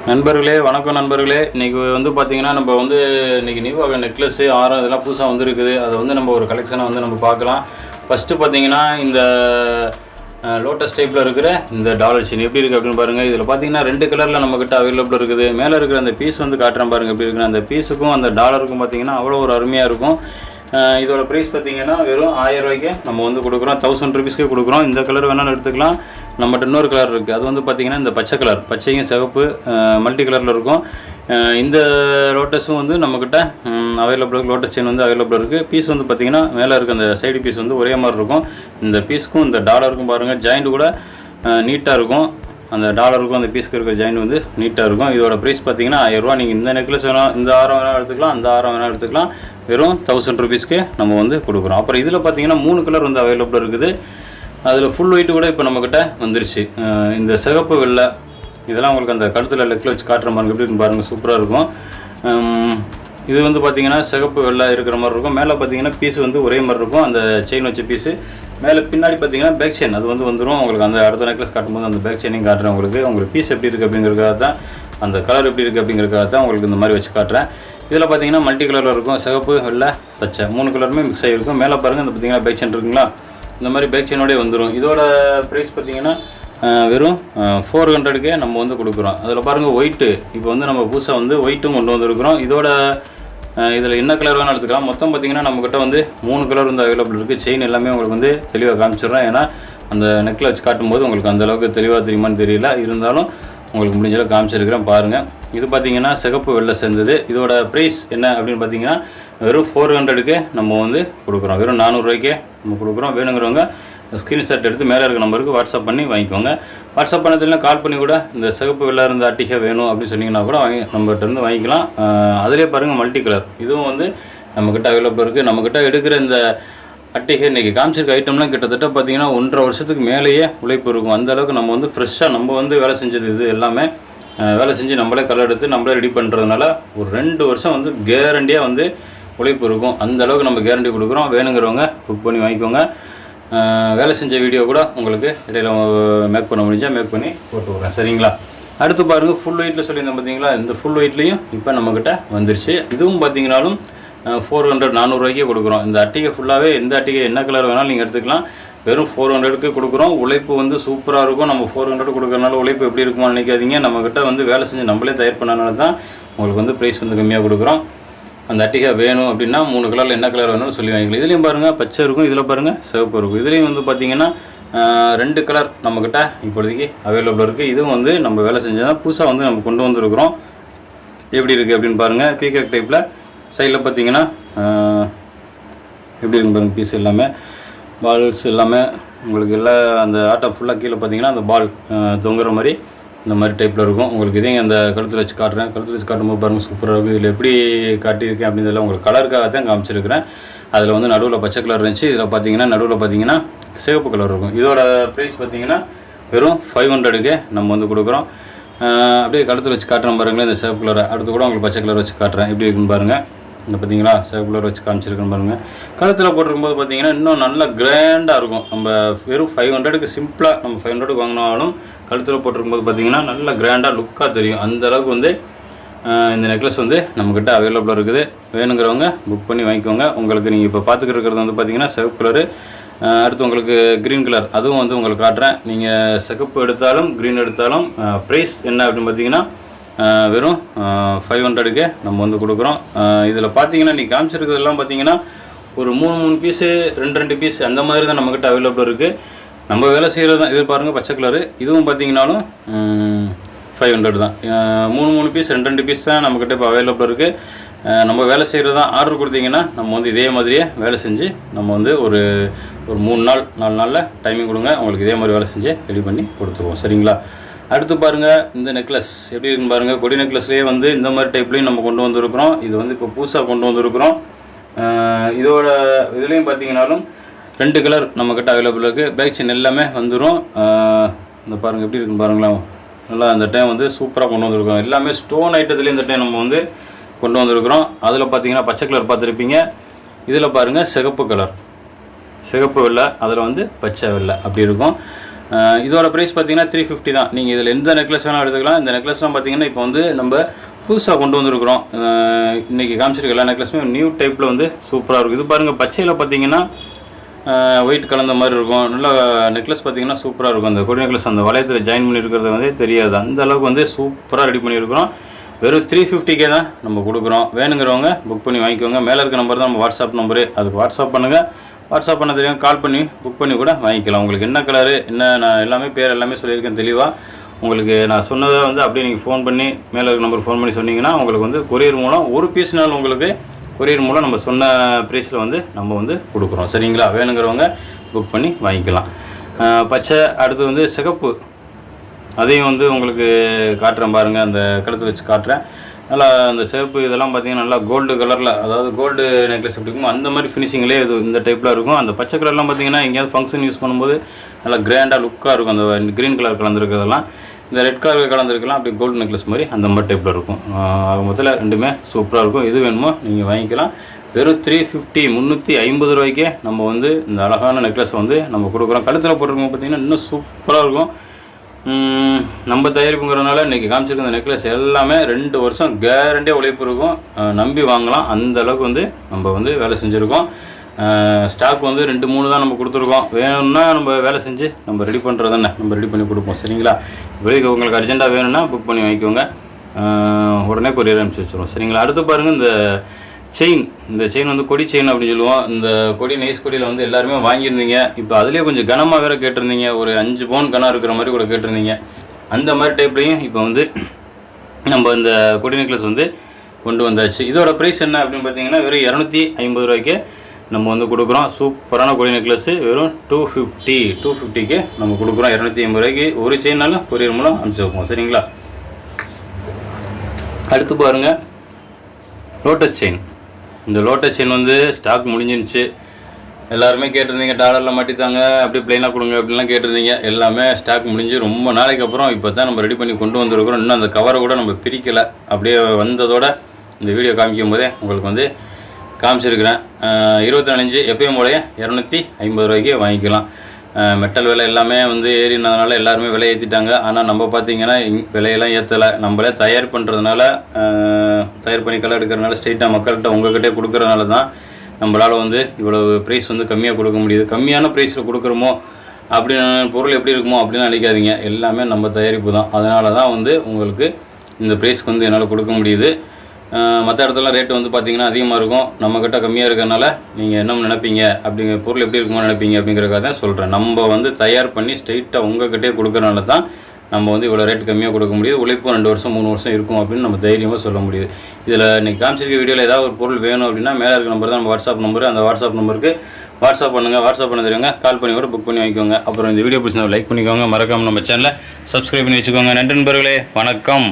நண்பர்களே வணக்கம் நண்பர்களே. இன்றைக்கி வந்து பார்த்திங்கன்னா நம்ம வந்து இன்றைக்கி நியூ நெக்லஸ்ஸு ஆரம் இதெல்லாம் புதுசாக வந்துருக்குது. அதை வந்து நம்ம ஒரு கலெக்ஷனை வந்து நம்ம பார்க்கலாம். ஃபஸ்ட்டு பார்த்திங்கன்னா இந்த லோட்டஸ் டைப்பில் இருக்கிற இந்த டாலர் செயின் எப்படி இருக்குது அப்படின்னு பாருங்கள். இதில் பார்த்திங்கன்னா 2 கலரில் நம்மக்கிட்ட அவைலபிள் இருக்குது. மேலே இருக்கிற அந்த பீஸ் வந்து காட்டுறேன் பாருங்கள் எப்படி இருக்குது. அந்த பீஸுக்கும் அந்த டாலருக்கும் பார்த்திங்கன்னா அவ்வளோ ஒரு அருமையாக இருக்கும். இதோட ப்ரைஸ் பார்த்திங்கன்னா வெறும் 1000 ரூபாய்க்கு நம்ம வந்து கொடுக்குறோம். 1000 ருபீஸ்க்கு கொடுக்குறோம். இந்த கலர் வேணாலும் எடுத்துக்கலாம். நம்மகிட்ட இன்னொரு கலர் இருக்குது. அது வந்து பார்த்திங்கன்னா இந்த பச்சை கலர், பச்சையும் சிவப்பு மல்டி கலரில் இருக்கும். இந்த லோட்டஸும் வந்து நம்மக்கிட்ட அவைலபிள், லோட்டஸ் செயின் வந்து அவைலபிள் இருக்குது. பீஸ் வந்து பார்த்திங்கன்னா மேலே இருக்க அந்த சைடு பீஸ் வந்து ஒரே மாதிரி இருக்கும். இந்த பீஸுக்கும் இந்த டாலருக்கும் பாருங்கள் ஜாயிண்ட் கூட நீட்டாக இருக்கும். அந்த டாலருக்கும் அந்த பீஸ்க்கு இருக்கிற ஜாயிண்ட் வந்து நீட்டாக இருக்கும். இதோட ப்ரைஸ் பார்த்திங்கன்னா 1000 ரூபா. நீங்கள் இந்த நெக்லஸ் வேணால், இந்த ஆரம் வேணால் எடுத்துக்கலாம், அந்த ஆரம் வேணால் எடுத்துக்கலாம். வெறும் 1000 ருபீஸ்க்கு நம்ம வந்து கொடுக்குறோம். அப்புறம் இதில் பார்த்திங்கன்னா 3 கலர் வந்து அவைலபிள் இருக்குது. அதில் ஃபுல் ஒயிட்டு கூட இப்போ நம்மக்கிட்ட வந்துருச்சு. இந்த சிகப்பு வெள்ளை இதெல்லாம் உங்களுக்கு அந்த கழுத்தில் லெக்கில் வச்சு காட்டுற மாதிரி எப்படி பாருங்கள், சூப்பராக இருக்கும். இது வந்து பார்த்திங்கன்னா சிகப்பு வெள்ளை இருக்கிற மாதிரி இருக்கும். மேலே பார்த்திங்கன்னா பீஸ் வந்து ஒரே மாதிரி இருக்கும். அந்த செயின் வச்ச பீஸு மேலே பின்னாடி பார்த்திங்கன்னா பேக் செயின் அது வந்து வந்துடும். உங்களுக்கு அந்த அடுத்த நெக்லஸ் காட்டும்போது அந்த பேக் செயினையும் காட்டுறேன் உங்களுக்கு பீஸ் எப்படி இருக்குது அப்படிங்கிறதுக்காக தான், அந்த கலர் எப்படி இருக்குது அப்படிங்கிறதுக்காக தான் உங்களுக்கு இந்த மாதிரி வச்சு காட்டுறேன். இதில் பார்த்திங்கன்னா மல்டி கலரில் இருக்கும். சிகப்பு வெள்ளை பச்சை 3 கலருமே மிக்ஸ் ஆகிருக்கும். மேலே பாருங்கள் இந்த பார்த்திங்கன்னா பேக் செயின் இருக்குங்களா, இந்த மாதிரி பேக் செயினோடய வந்துடும். இதோட ப்ரைஸ் பார்த்திங்கன்னா வெறும் 400க்கே நம்ம வந்து கொடுக்குறோம். அதில் பாருங்கள் ஒயிட்டு இப்போ வந்து நம்ம புதுசாக வந்து ஒயிட்டும் கொண்டு வந்துருக்குறோம். இதில் என்ன கலர் வேணால் எடுத்துக்கலாம். மொத்தம் பார்த்திங்கன்னா நம்மக்கிட்ட வந்து 3 கலர் வந்து அவைலபிள் இருக்குது. செயின் எல்லாமே உங்களுக்கு வந்து தெளிவாக காமிச்சிடுறேன். ஏன்னா அந்த நெக்கில் வச்சு காட்டும்போது உங்களுக்கு அந்தளவுக்கு தெளிவாக தெரியுமான்னு தெரியல, இருந்தாலும் உங்களுக்கு முடிஞ்சளவு காமிச்சிருக்கிறேன் பாருங்கள். இது பார்த்திங்கன்னா சிகப்பு வெள்ளை சேர்ந்தது. இதோட ப்ரைஸ் என்ன அப்படின்னு பார்த்திங்கன்னா வெறும் 400க்கு நம்ம வந்து கொடுக்குறோம். வெறும் 400 ரூபாய்க்கே நம்ம கொடுக்குறோம். வேணுங்கிறவங்க ஸ்க்ரீன்ஷாட் எடுத்து மேலே இருக்க நம்பருக்கு வாட்ஸ்அப் பண்ணி வாங்கிக்கோங்க. வாட்ஸ்அப் பண்ணதுலாம் கால் பண்ணி கூட இந்த சிகப்பு வெள்ளை இருந்த அட்டிகை வேணும் அப்படின்னு சொன்னிங்கன்னா கூட நம்மகிட்ட இருந்து வாங்கிக்கலாம். அதிலே பாருங்கள் மல்டி கலர் இதுவும் வந்து நம்மக்கிட்ட அவைலபிள் இருக்குது. நம்மக்கிட்ட எடுக்கிற இந்த அட்டிகை இன்றைக்கி காமிச்சிருக்க ஐட்டம்லாம் கிட்டத்தட்ட பார்த்திங்கன்னா 1.5 வருஷத்துக்கு மேலேயே உழைப்பு இருக்கும். அந்தளவுக்கு நம்ம வந்து ஃப்ரெஷ்ஷாக நம்ம வந்து வேலை செஞ்சது. இது எல்லாமே வேலை செஞ்சு நம்மளே கலர் எடுத்து நம்மளே ரெடி பண்ணுறதுனால ஒரு 2 வருஷம் வந்து கேரண்டியாக வந்து உழைப்பு இருக்கும். அந்தளவுக்கு நம்ம கேரண்டி கொடுக்குறோம். வேணுங்கிறவங்க புக் பண்ணி வாங்கிக்கோங்க. வேலை செஞ்ச வீடியோ கூட உங்களுக்கு இடையில் மேக் பண்ண முடிஞ்சால் மேக் பண்ணி போட்டு விட்றேன், சரிங்களா? அடுத்து பாருங்கள் ஃபுல் வெயிட்டில் சொல்லியிருந்தேன் பார்த்தீங்களா, இந்த ஃபுல் வெயிட்லேயும் இப்போ நம்மக்கிட்ட வந்துருச்சு. இதுவும் பார்த்தீங்கன்னாலும் 400 ரூபாய்க்கே கொடுக்குறோம். இந்த அட்டிகை ஃபுல்லாகவே எந்த அட்டிகை என்ன கலர் வேணாலும் நீங்கள் எடுத்துக்கலாம். வெறும் 400க்கு கொடுக்குறோம். உழைப்பு வந்து சூப்பராக இருக்கும். நம்ம 400 கொடுக்குறனால உழைப்பு எப்படி இருக்குமான்னு நினைக்காதீங்க. நம்மக்கிட்ட வந்து வேலை செஞ்சு நம்மளே தயார் பண்ணனால தான் உங்களுக்கு வந்து ப்ரைஸ் வந்து கம்மியாக கொடுக்குறோம். அந்த அட்டிகை வேணும் அப்படின்னா 3 கலரில் என்ன கலர் வேணும்னு சொல்லி வாங்கிக்கலாம். இதுலேயும் பாருங்கள் பச்சை இருக்கும், இதில் பாருங்கள் சிவப்பு இருக்கும். இதுலேயும் வந்து பார்த்திங்கன்னா 2 கலர் நம்மக்கிட்ட இப்போதைக்கு அவைலபிள் இருக்குது. இதுவும் வந்து நம்ம வேலை செஞ்சதான் புதுசாக வந்து நம்ம கொண்டு வந்துருக்குறோம். எப்படி இருக்குது அப்படின்னு பாருங்கள். பீகாக் டைப்பில் சைடில் பார்த்திங்கன்னா எப்படி இருக்கு பாருங்கள். பீஸ் எல்லாமே பால்ஸ் எல்லாமே உங்களுக்கு எல்லாம் அந்த ஆட்டோ ஃபுல்லாக கீழே பார்த்திங்கன்னா அந்த பால் தொங்குற மாதிரி இந்த மாதிரி டைப்பில் இருக்கும். உங்களுக்கு இதையும் அந்த கழுத்தில் வச்சு காட்டுறேன். கழுத்தில் வச்சு காட்டும்போது பாருங்கள் சூப்பராக இருக்கும். இதில் எப்படி காட்டியிருக்கேன் அப்படின்றதுல உங்களுக்கு கலருக்காக தான் காமிச்சிருக்கிறேன். அதில் வந்து நடுவில் பச்சை கலர் இருந்துச்சு. இதில் பார்த்தீங்கன்னா நடுவில் பார்த்தீங்கன்னா சிவப்பு கலர் இருக்கும். இதோட ப்ரைஸ் பார்த்தீங்கன்னா வெறும் 500க்கு நம்ம வந்து கொடுக்குறோம். அப்படியே கழுத்தில் வச்சு காட்டுறேன் பாருங்களேன். இந்த சிவப்பு கலரை அடுத்து கூட உங்களுக்கு பச்சை கலர் வச்சு காட்டுறேன் எப்படி இருக்குன்னு பாருங்கள். இந்த பார்த்தீங்களா சிவப்பு கலர் வச்சு காமிச்சிருக்குன்னு பாருங்கள். கழுத்தில் போட்டிருக்கும்போது பார்த்தீங்கன்னா இன்னும் நல்லா கிராண்டாக இருக்கும். நம்ம வெறும் 500க்கு சிம்பிளாக நம்ம 500க்கு வாங்கினாலும் கழுத்தில் போட்டிருக்கும்போது பார்த்திங்கன்னா நல்ல கிராண்டாக லுக்காக தெரியும். அந்தளவுக்கு வந்து இந்த நெக்லஸ் வந்து நம்மக்கிட்ட அவைலபிளாக இருக்குது. வேணுங்கிறவங்க புக் பண்ணி வாங்கிக்கோங்க. உங்களுக்கு நீங்கள் இப்போ பார்த்துக்கிட்டு வந்து பார்த்திங்கன்னா சிவப்பு கலரு, அடுத்து உங்களுக்கு க்ரீன் கலர் அதுவும் வந்து உங்களுக்கு காட்டுறேன். நீங்கள் சிகப்பு எடுத்தாலும் க்ரீன் எடுத்தாலும் ப்ரைஸ் என்ன அப்படின்னு பார்த்தீங்கன்னா வெறும் 500க்கு நம்ம வந்து கொடுக்குறோம். இதில் பார்த்தீங்கன்னா நீங்கள் காமிச்சிருக்கிறதெல்லாம் பார்த்தீங்கன்னா ஒரு 3 பீஸு 2 பீஸ் அந்த மாதிரி தான் நம்மக்கிட்ட அவைலபிள் இருக்குது. நம்ம வேலை செய்கிறது தான். இது பாருங்கள் பச்சை கலரு, இதுவும் பார்த்தீங்கன்னாலும் 500 தான். 3 பீஸ் 2 பீஸ் தான் நம்மக்கிட்ட இப்போ அவைலபிள் இருக்குது. நம்ம வேலை செய்கிறது தான். ஆர்டர் கொடுத்தீங்கன்னா நம்ம வந்து இதே மாதிரியே வேலை செஞ்சு நம்ம வந்து ஒரு 3 நாள் 4 நாளில் டைமிங் கொடுங்க. உங்களுக்கு இதே மாதிரி வேலை செஞ்சு ரெடி பண்ணி கொடுத்துருவோம், சரிங்களா? அடுத்து பாருங்கள் இந்த நெக்லஸ் எப்படி இருக்குன்னு பாருங்கள். கொடி நெக்லஸ்லேயே வந்து இந்த மாதிரி டைப்லேயும் நம்ம கொண்டு வந்துருக்குறோம். இது வந்து இப்போ புதுசாக கொண்டு வந்துருக்குறோம். இதுலேயும் பார்த்தீங்கன்னாலும் 2 கலர் நம்மக்கிட்ட அவைலபிள் இருக்குது. பேக் செயின் எல்லாமே வந்துடும். இந்த பாருங்கள் எப்படி இருக்குன்னு பாருங்களேன். நல்லா அந்த டைம் வந்து சூப்பராக கொண்டு வந்துருக்கோம். எல்லாமே ஸ்டோன் ஐட்டத்துலேயும் இந்த டைம் நம்ம வந்து கொண்டு வந்துருக்குறோம். அதில் பார்த்தீங்கன்னா பச்சை கலர் பார்த்துருப்பீங்க. இதில் பாருங்கள் சிகப்பு கலர், சிகப்பு வெள்ளை, அதில் வந்து பச்சை வெள்ளை அப்படி இருக்கும். இதோட ப்ரைஸ் பார்த்தீங்கன்னா 350 தான். நீங்கள் இதில் எந்த நெக்லஸ் வேணால் எடுத்துக்கலாம். இந்த நெக்லஸ்லாம் பார்த்தீங்கன்னா இப்போ வந்து நம்ம புதுசாக கொண்டு வந்திருக்கிறோம். இன்றைக்கி காமிச்சிருக்க எல்லா நெக்லஸுமே நியூ டைப்பில் வந்து சூப்பராக இருக்கும். இது பாருங்கள், பச்சையில் பார்த்தீங்கன்னா ஒயிட் கலந்த மாதிரி இருக்கும். நல்லா நெக்லஸ் பார்த்தீங்கன்னா சூப்பராக இருக்கும். அந்த கொடி நெக்லஸ் அந்த வளையத்தில் ஜாயின் பண்ணியிருக்கிறது வந்து தெரியாது, அந்த அளவுக்கு வந்து சூப்பராக ரெடி பண்ணியிருக்கிறோம். வெறும் 350 தான் நம்ம கொடுக்குறோம். வேணுங்கிறவங்க புக் பண்ணி வாங்கிக்கோங்க. மேலே இருக்க நம்பர் தான் நம்ம வாட்ஸ்அப் நம்பரு, அதுக்கு வாட்ஸ்அப் பண்ணுங்கள். வாட்ஸ்அப் பண்ண தெரியும், கால் பண்ணி புக் பண்ணி கூட வாங்கிக்கலாம். உங்களுக்கு என்ன கலரு என்ன நான் எல்லாமே பேர் எல்லாமே சொல்லியிருக்கேன் தெளிவாக. உங்களுக்கு நான் சொன்னதை வந்து அப்படியே நீங்கள் ஃபோன் பண்ணி மேலே இருக்க நம்பர் ஃபோன் பண்ணி சொன்னீங்கன்னா உங்களுக்கு வந்து கொரியர் மூலம் ஒரு பீஸ்னாலும் உங்களுக்கு கொரியர் மூலம் நம்ம சொன்ன ப்ரைஸில் வந்து நம்ம வந்து கொடுக்குறோம். சரிங்களா? வேணுங்கிறவங்க புக் பண்ணி வாங்கிக்கலாம். பச்சை, அடுத்து வந்து சிகப்பு, அதையும் வந்து உங்களுக்கு காட்டுறேன் பாருங்கள். அந்த கழுத்தில் வச்சு காட்டுறேன். நல்லா அந்த சிவப்பு இதெல்லாம் பார்த்தீங்கன்னா நல்லா கோல்டு கலரில், அதாவது கோல்டு நெக்லஸ் எப்படி இருக்குமோ அந்த மாதிரி ஃபினிஷிங்லேயே இது இந்த டைப்பில் இருக்கும். அந்த பச்சை கலர்லாம் பார்த்தீங்கன்னா எங்கேயாவது ஃபங்க்ஷன் யூஸ் பண்ணும்போது நல்லா கிராண்டாக லுக்காக இருக்கும். அந்த க்ரீன் கலர் கலந்துருக்கிறதெல்லாம் இந்த ரெட் கலர் கலந்துருக்கலாம். அப்படி கோல்டு நெக்லஸ் மாதிரி அந்த மாதிரி டைப்பில் இருக்கும். மொத்தத்தில் ரெண்டுமே சூப்பராக இருக்கும். எது வேணுமோ நீங்கள் வாங்கிக்கலாம். வெறும் 350 350 ரூபாய்க்கே நம்ம வந்து இந்த அழகான நெக்லஸை வந்து நம்ம கொடுக்குறோம். கழுத்தில் போட்டிருக்கோம் பார்த்தீங்கன்னா இன்னும் சூப்பராக இருக்கும். நம்ம தயாரிப்புங்கிறதுனால இன்றைக்கி காமிச்சிருக்க இந்த நெக்லஸ் எல்லாமே 2 வருஷம் கேரண்டியாக உழைப்பு இருக்கும். நம்பி வாங்கலாம். அந்த அளவுக்கு வந்து நம்ம வந்து வேலை செஞ்சுருக்கோம். ஸ்டாக் வந்து 2-3 தான் நம்ம கொடுத்துருக்கோம். வேணும்னா நம்ம வேலை செஞ்சு நம்ம ரெடி பண்ணுறது தானே, நம்ம ரெடி பண்ணி கொடுப்போம். சரிங்களா? இப்போதைக்கு உங்களுக்கு அர்ஜென்ட்டாக வேணும்னா புக் பண்ணி வாங்கிக்கோங்க. உடனே கொரியர் அனுப்பிச்சி வச்சுருவோம். சரிங்களா? அடுத்து பாருங்கள், இந்த செயின் வந்து கொடி செயின் அப்படின்னு சொல்லுவோம். இந்த கொடி நைஸ் கொடியில் வந்து எல்லாருமே வாங்கியிருந்தீங்க. இப்போ அதுலேயே கொஞ்சம் கனமாக வேறு கேட்டிருந்தீங்க. ஒரு 5 பவுன் கனம் இருக்கிற மாதிரி கூட கேட்டிருந்தீங்க. அந்த மாதிரி டைப்லையும் இப்போ வந்து நம்ம இந்த கொடி நெக்லஸ் வந்து கொண்டு வந்தாச்சு. இதோட ப்ரைஸ் என்ன அப்படின்னு பார்த்தீங்கன்னா வெறும் 250 ரூபாய்க்கு நம்ம வந்து கொடுக்குறோம். சூப்பரான கொடி நெக்லஸ்ஸு வெறும் 250க்கு நம்ம கொடுக்குறோம். 250 ரூபாய்க்கு ஒரு செயினாலும் கொரியர் மூலம் அனுப்பிச்சி வைப்போம். சரிங்களா? அடுத்து பாருங்கள், லோட்டஸ் செயின். இந்த லோட்டஸ் செயின் வந்து ஸ்டாக் முடிஞ்சிருச்சு. எல்லாருமே கேட்டிருந்தீங்க, டாலரில் மாட்டித்தாங்க, அப்படி ப்ளைனாக கொடுங்க அப்படின்லாம் கேட்டிருந்தீங்க. எல்லாமே ஸ்டாக் முடிஞ்சு ரொம்ப நாளைக்கு அப்புறம் இப்போ தான் நம்ம ரெடி பண்ணி கொண்டு வந்திருக்கிறோம். இன்னும் அந்த கவரை கூட நம்ம பிரிக்கலை. அப்படியே வந்ததோட இந்த வீடியோ காமிக்கும் போதே உங்களுக்கு வந்து காமிச்சிருக்கிறேன். 24 எப்பயும் போலயே 250 ரூபாய்க்கு வாங்கிக்கலாம். மெட்டல் விலை எல்லாமே வந்து ஏறினதுனால எல்லாருமே விலை ஏற்றிட்டாங்க. ஆனால் நம்ம பார்த்திங்கன்னா விலையெல்லாம் ஏற்றலை. நம்மளே தயார் பண்ணுறதுனால, தயார் பண்ணி கலர் எடுக்கிறதுனால ஸ்ட்ரெயிட்டாக மக்கள்கிட்ட உங்கள்கிட்டே கொடுக்குறதுனால தான் நம்மளால் வந்து இவ்வளோ ப்ரைஸ் வந்து கம்மியாக கொடுக்க முடியுது. கம்மியான ப்ரைஸில் கொடுக்குறோமோ அப்படின்னு பொருள் எப்படி இருக்குமோ அப்படின்னு நினைக்காதீங்க. எல்லாமே நம்ம தயாரிப்பு தான். அதனால தான் வந்து உங்களுக்கு இந்த ப்ரைஸ்க்கு வந்து என்னால் கொடுக்க முடியுது. மற்ற இடத்துல ரேட்டு வந்து பார்த்திங்கன்னா அதிகமாக இருக்கும். நம்மக்கிட்ட கம்மியாக இருக்கிறனால நீங்கள் என்ன நினைப்பீங்க, அப்படிங்கிற பொருள் எப்படி இருக்குமோ நினைப்பீங்க அப்படிங்கிறக்காக தான் சொல்கிறேன். நம்ம வந்து தயார் பண்ணி ஸ்ட்ரெயிட்டாக உங்கள்கிட்டே கொடுக்குறனால தான் நம்ம வந்து இவ்வளோ ரேட் கம்மியாக கொடுக்க முடியுது. உழைப்பும் 2 வருஷம் 3 வருஷம் இருக்கும் அப்படின்னு நம்ம தைரியமாக சொல்ல முடியுது. இதில் இன்றைக்கி காமிச்சிருக்க வீடியோவில் ஏதாவது ஒரு பொருள் வேணும் அப்படின்னா மேலே இருக்க நம்பர் தான் நம்ம வாட்ஸ்அப் நம்பர். அந்த வாட்ஸ்அப் நம்பருக்கு வாட்ஸ்அப் பண்ணுங்கள். வாட்ஸ்அப் பண்ண தெரியுங்க, கால் பண்ணி கூட புக் பண்ணி வாங்கிக்கோங்க. அப்புறம் இந்த வீடியோ பிடிச்சிருந்தா லைக் பண்ணிக்கோங்க. மறக்காமல் நம்ம சேனலை சப்ஸ்கிரைப் பண்ணி வச்சுக்கோங்க. நன்றி நண்பர்களே, வணக்கம்.